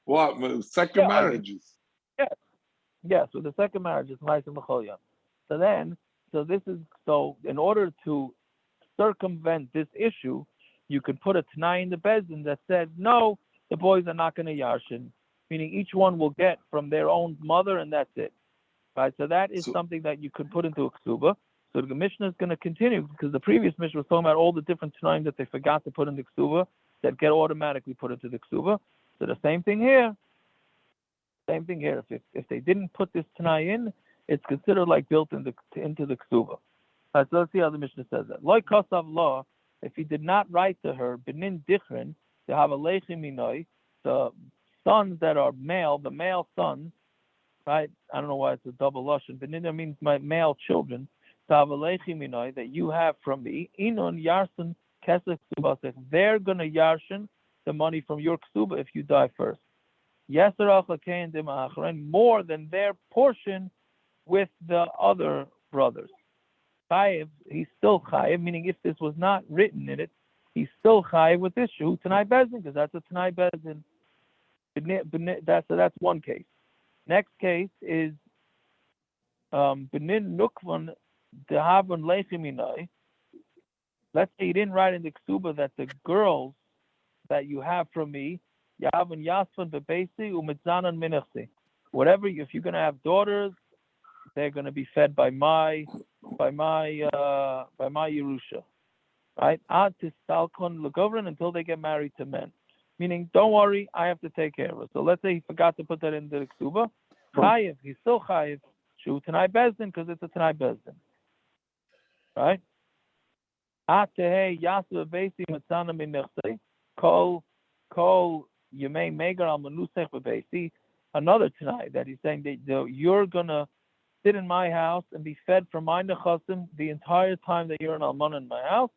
what? Second marriages. Yes, with the second marriage is ma'aseh b'chol yom. So in order to circumvent this issue, you could put a t'nai in the bezdin that said, no, the boys are not going to yarshin, meaning each one will get from their own mother and that's it. Right? So that is something that you could put into a ksuba. So the Mishnah is going to continue because the previous Mishnah was talking about all the different t'naim that they forgot to put in the ksuba that get automatically put into the ksuba. So the same thing here. If they didn't put this t'nai in, it's considered like built into the ksuba. So let's see how the Mishnah says that. Loi kasav law, if he did not write to her benin dichrin to have a leichim minoi, the sons that are male, the male sons, right? I don't know why it's a double lashon. Benin means my male children. That you have from me, inon yarson kesef ksubasech. They're gonna yarshin the money from your ksuba if you die first. More than their portion with the other brothers. Chayiv, he's still chayiv, meaning if this was not written in it, he's still chayiv with this shu t'nai bezdin, because that's a t'nai bezdin. That's one case. Next case is benin nukvan. Let's say you didn't write in the ksuba that the girls that you have from me, whatever, if you're going to have daughters, they're going to be fed by my Yerusha, right? Until they get married to men. Meaning, don't worry, I have to take care of it. So let's say he forgot to put that in the ksuba. Chayiv, he's still chayiv. Shu t'nai bezdin, because it's a t'nai bezdin. Right? Another tonight that he's saying that you're gonna sit in my house and be fed from my nechasim the entire time that you're an almana in my house.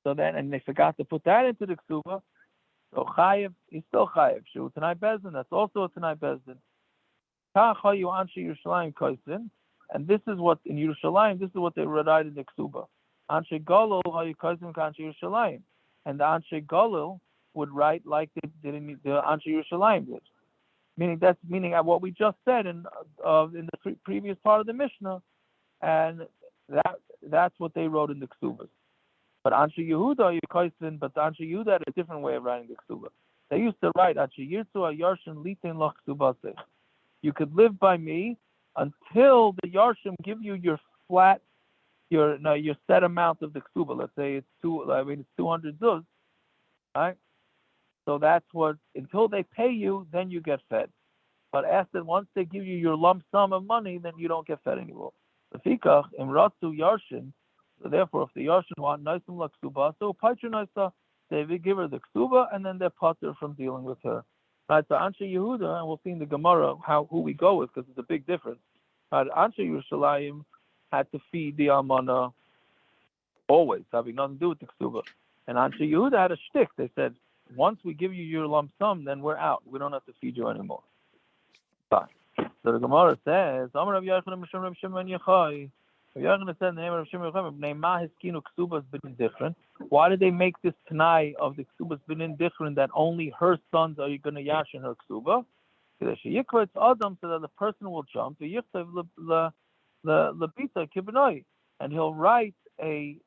So then, and they forgot to put that into the ksuba. So chayiv, he's still chayiv. Shu t'nai bezdin, that's also a t'nai bezdin. And this is what in Yerushalayim, this is what they write in the ksuba. Anshe Galil hayukazim k'anshe Yerushalayim, and the Anshe Galil would write like the Anshe Yerushalayim did. Meaning what we just said in the previous part of the Mishnah, and that's what they wrote in the ksubas. But Anshe Yehuda hayukazim, but the Anshe Yehuda had a different way of writing the ksuba. They used to write Anshe Yirtzu hayarshin litin lach ksubasech. You could live by me until the Yarshim give you your flat, your set amount of the ksuba. Let's say it's 200 zuz, right? So that's what, until they pay you, then you get fed. But after, once they give you your lump sum of money, then you don't get fed anymore. The fikach imratzu Yarshim. So therefore, if the Yarshim want noisim la ksuba, so paitru noisa, they will give her the ksuba, and then they're pater from dealing with her. Right, so Anshe Yehuda, and we'll see in the Gemara who we go with, because it's a big difference. Right, Anshe Yerushalayim had to feed the almana always, having nothing to do with the ksuba. And Anshe Yehuda had a shtick. They said, once we give you your lump sum, then we're out. We don't have to feed you anymore. Fine. So the Gemara says, Amar Rav Yochanan Mishum Rav Shimon Yochai. Rav Yochanan said, the name of Rav Shimon Yochai, name Ma Hiskinu Ksubas B'nin Different. Why did they make this t'nai of the ksubas b'nin different that only her sons are going to yashin her ksuba? So that the person will jump and he'll write a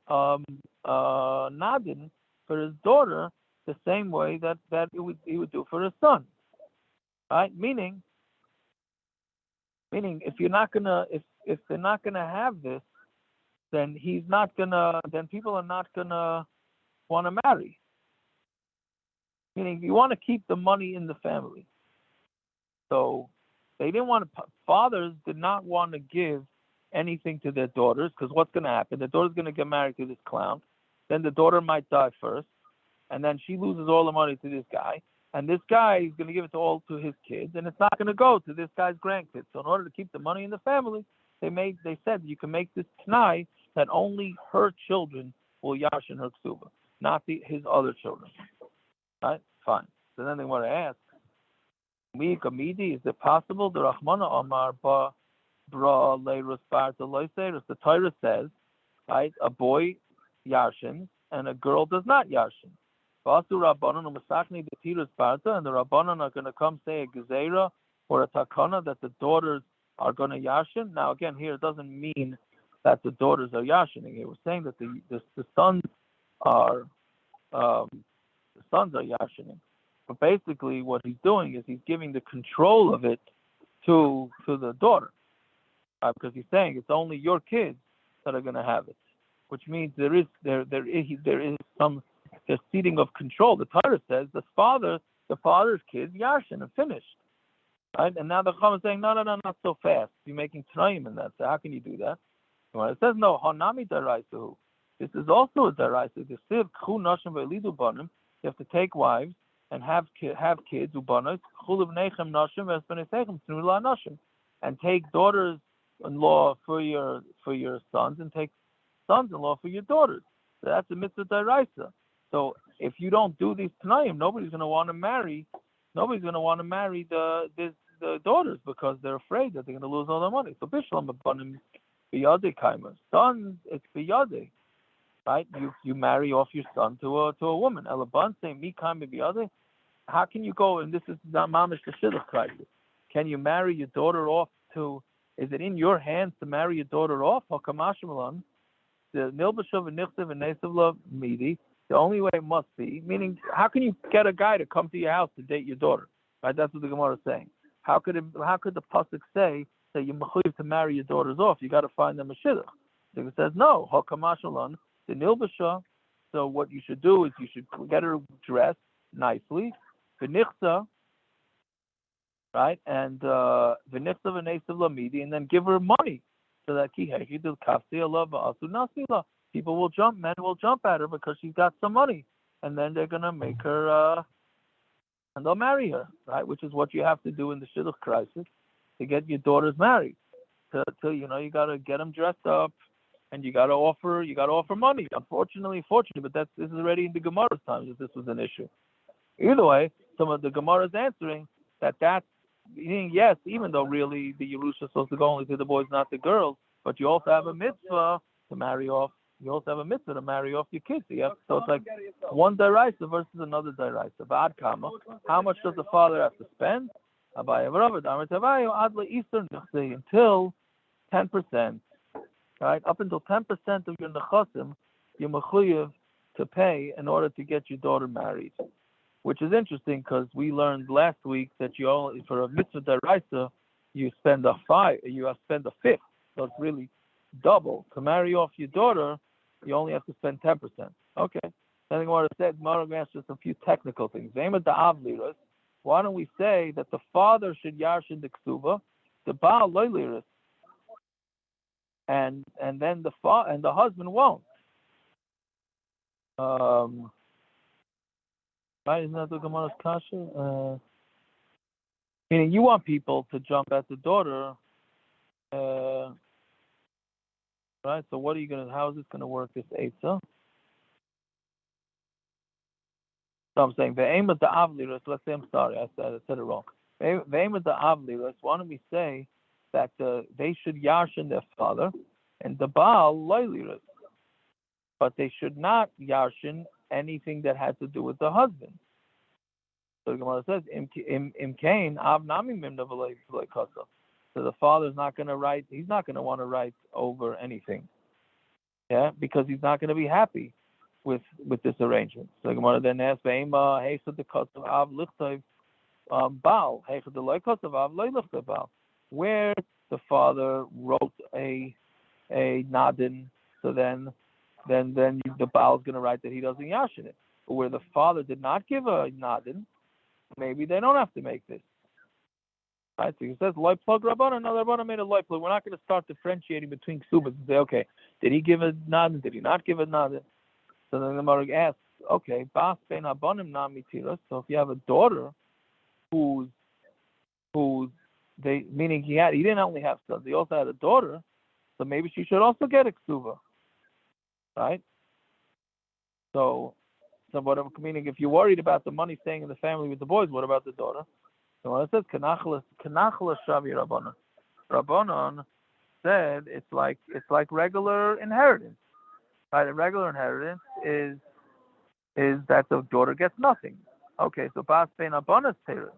nadin for his daughter the same way that he would do for his son. Right? Meaning if you're not gonna if they're not gonna have this, then people are not gonna want to marry. Meaning you want to keep the money in the family. So they didn't want to, fathers did not want to give anything to their daughters, because what's going to happen? The daughter's going to get married to this clown. Then the daughter might die first, and then she loses all the money to this guy. And this guy is going to give it all to his kids, and it's not going to go to this guy's grandkids. So in order to keep the money in the family, they said you can make this t'nai that only her children will yashin her ksuba, not his other children. Right? Fine. So then they want to ask, is it possible the Rahmana Amar ba bra leirus barta loiserus? The Torah says, right, a boy yashin and a girl does not yashin. And the Rabbanan are going to come say a gezerah or a takana that the daughters are going to yashin. Now again, here it doesn't mean that the daughters are yashining. It was saying that the sons are yashining. But basically, what he's doing is he's giving the control of it to the daughter, because he's saying it's only your kids that are going to have it, which means there is some ceding of control. The Torah says the father's kids yashin and finished, right? And now the Chacham is saying no, not so fast. You're making t'naim in that. So how can you do that? Well, it says no. Hanami daraisu. This is also a daraisa. The siv chu nashim ve'elidu banim. You have to take wives and have kids ubanos chulav nechem nashim v'esbenei t'nula nashim, and take daughters-in-law for your sons and take sons-in-law for your daughters. So that's a mitzvah daraisa. So if you don't do these t'naim, nobody's going to want to marry the daughters because they're afraid that they're going to lose all their money. So bishlam abanim biyadei kaimer. Sons, it's biyadei, right? You marry off your son to a woman. Elaban saying mi kaimer biyadei. How can you go? And this is not mamish the shidduch crisis. Can you marry your daughter off to? Is it in your hands to marry your daughter off? Hakamashmalan, the nilbashav and nichtav and nesavla midi. The only way it must be, meaning, how can you get a guy to come to your house to date your daughter? Right? That's what the Gemara is saying. How could the pasuk say that you're mechuyev to marry your daughters off? You got to find them a shidduch. So it says no. Hakamashalan the nilbasha. So what you should do is you should get her dressed nicely, v'nichta, right, and v'nichta v'nesav lamidi, and then give her money so that kihechi do kafsi Allah v'asu nasila. People will jump, men will jump at her because she's got some money, and then they're gonna make her, and they'll marry her, right? Which is what you have to do in the shidduch crisis to get your daughters married. To you gotta get them dressed up, and you gotta offer money. Unfortunately, but this is already in the Gemara's times that this was an issue. Either way, some of the Gemara is answering that's meaning yes, even though really the Yerusha is supposed to go only to the boys, not the girls, but you also have a mitzvah to marry off. You also have a mitzvah to marry off your kids. So it's like one deraisa versus another deraisa. Ba'ad kama. How much does the father have to spend? Abaya v'Rava d'amar tavayu ad le'isur nechsei, until 10%. Right, up until 10% of your nechasim, you're mechuyev to pay in order to get your daughter married. Which is interesting because we learned last week that you only, for a mitzvah deraisa, you spend a fifth. So it's really double. To marry off your daughter, you only have to spend 10%. Okay. I think what I said, Marag answers a few technical things. Why don't we say that the father should yarshin the ksuba, the baal loy liris, and then the husband won't. Right? Isn't that the Gemara's kasha? Meaning you want people to jump at the daughter, right? So what are you how is this gonna work, this Eitzah? So I'm saying the aim of the avliras, let's say I'm sorry, I said it wrong. The aim of the avliras, why don't we say that they should yarshin their father and the Baal loyliras, but they should not yarshin anything that has to do with the husband. So the Gemara says, Im Kain, Av Nami Mimna V'lei Kasa. So the father's not going to write, he's not going to want to write over anything. Yeah, because he's not going to be happy with this arrangement. So the Gemara then asks, Ve'ema, Heisa de Kasa Av Lichtov Baal, Heisa de Loi Kasa Av Loi Lichtov Baal. Where the father wrote a nadin, so then the Baal is going to write that he doesn't yashin it. But where the father did not give a nadin, maybe they don't have to make this. Right? So he says loy plug rabbanon. No, the rabbanon made a loy plug. We're not going to start differentiating between ksubas and say, okay, did he give a nod? Did he not give a nod? So then the Gemara asks, okay, bas ben abanim na mitiras. So if you have a daughter who's meaning he didn't only have sons, he also had a daughter, so maybe she should also get a ksuba, right? So whatever, meaning if you're worried about the money staying in the family with the boys, what about the daughter? So when it says kanachla shavi rabbanon, rabbanon said it's like regular inheritance, right? A regular inheritance is that the daughter gets nothing. Okay, so bas ben abanas teres.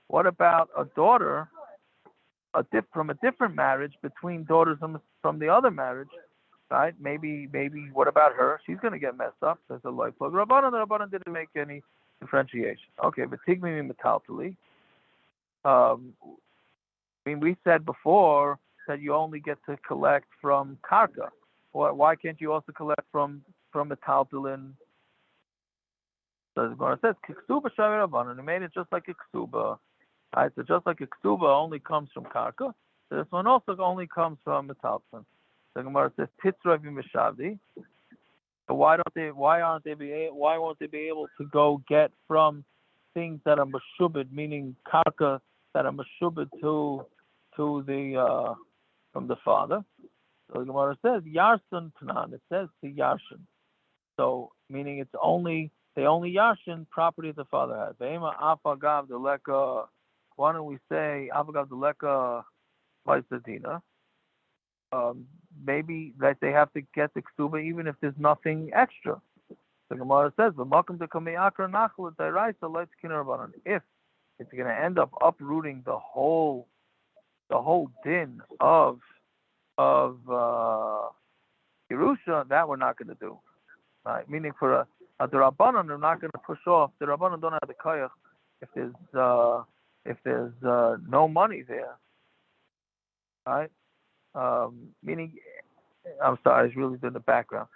What about a daughter from a different marriage between daughters from the other marriage, right? Maybe what about her? She's going to get messed up. There's a loy plug. The Rabbanan didn't make any differentiation. Okay, but tigmi metaltali. I mean, we said before that you only get to collect from karka. Why can't you also collect from metaltalin? So the Gemara says ksuba shavi rabbanan. He made it just like a ksuba. Right, so just like a ksuba only comes from karka, so this one also only comes from metaltalin. The Gemara says titzravi mishavdi. But why won't they be able to go get from things that are meshubed, meaning karka that are meshubed to the from the father? So the Gemara says yarson tanan. It says to yarshin. So meaning they only yarshin property the father has. Ve'ema afagav deleka. Why don't we say afagav deleka laisadina? Maybe that they have to get the ksuba even if there's nothing extra. The Gemara says, "V'makom dekamei akra nachal deraisa let's kinarbanan." If it's going to end up uprooting the whole din of Yerusha, that we're not going to do. Right? Meaning for the Rabbanon, they're not going to push off. The Rabbanon don't have the koyach if there's no money there. Right? Meaning, I'm sorry, it's really in the background.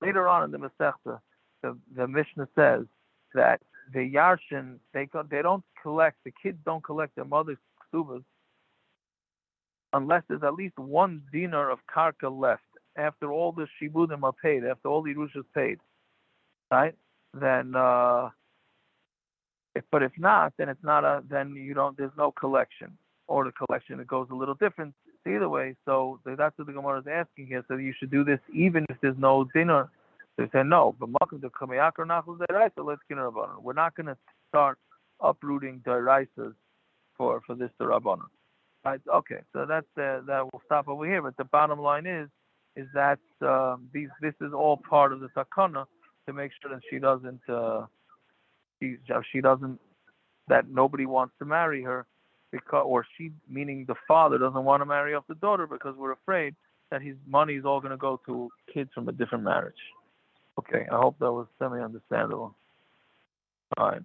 Later on in the Masechta, the Mishnah says that the Yarshin, they don't collect, the kids don't collect their mother's ksubas unless there's at least one dinar of karka left after all the shibudim are paid, after all the Yerusha is paid, right? Then, if not, then it's not there's no collection, or the collection, it goes a little different. Either way, so that's what the Gemara is asking here. So you should do this even if there's no dinner. They say no, but we're not going to start uprooting deraisas for this Rabbanon. Right? Okay, so that will stop over here. But the bottom line is that this is all part of the takana to make sure that she doesn't that nobody wants to marry her. Meaning the father doesn't want to marry off the daughter because we're afraid that his money is all going to go to kids from a different marriage. Okay, I hope that was semi-understandable. All right.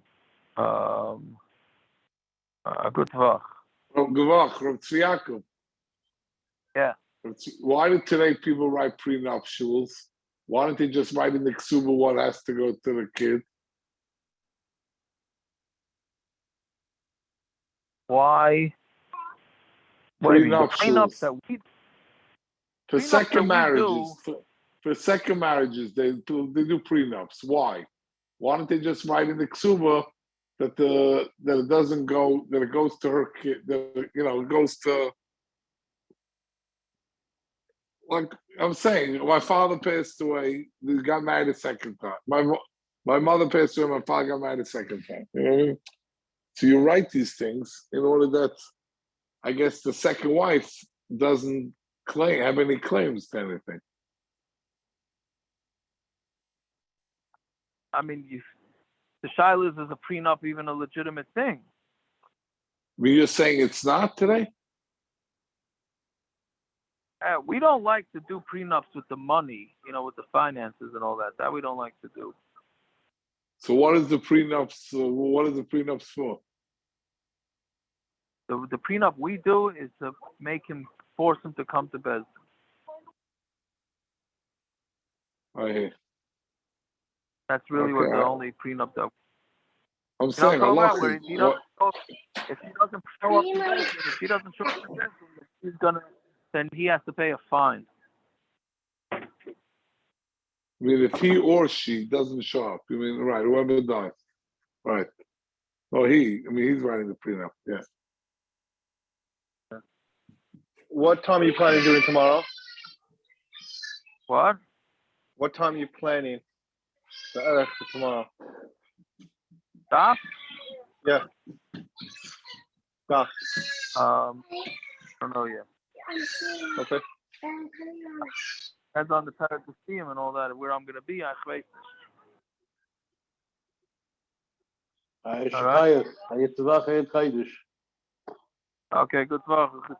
Good talk. Yeah. Why do today people write prenuptials? Why don't they just write in the ksuba what has to go to the kid? Why? Prenuptials that we for second marriages. For second marriages, they do prenups. Why? Why don't they just write in the ksuba that it doesn't go, that it goes to her kid, it goes to, like I'm saying, my father passed away, he got married a second time. My mother passed away, my father got married a second time. You know what I mean? So you write these things in order that, I guess, the second wife doesn't have any claims to anything. I mean, the Shilas is a prenup even a legitimate thing? You're saying it's not today? We don't like to do prenups with the money, with the finances and all that. That we don't like to do. So what is the prenups? What are the prenups for? The prenup we do is to force him to come to Bez. I hear. That's really what the only prenup that. I'm You know saying what I'm talking about? Where halachic. if he doesn't show up to Bessin, if he doesn't show up to Bessin, then he has to pay a fine. I mean, if he or she doesn't show up, you mean, right, whoever dies. Right. Oh, he's writing the prenup, yeah. What time are you planning on doing tomorrow? What? What time are you planning the Erech for tomorrow? Stop? Yeah. Stop. I don't know yet. Okay. Depends on the time to see him and all that, where I'm going to be. All right. Okay, good luck. Good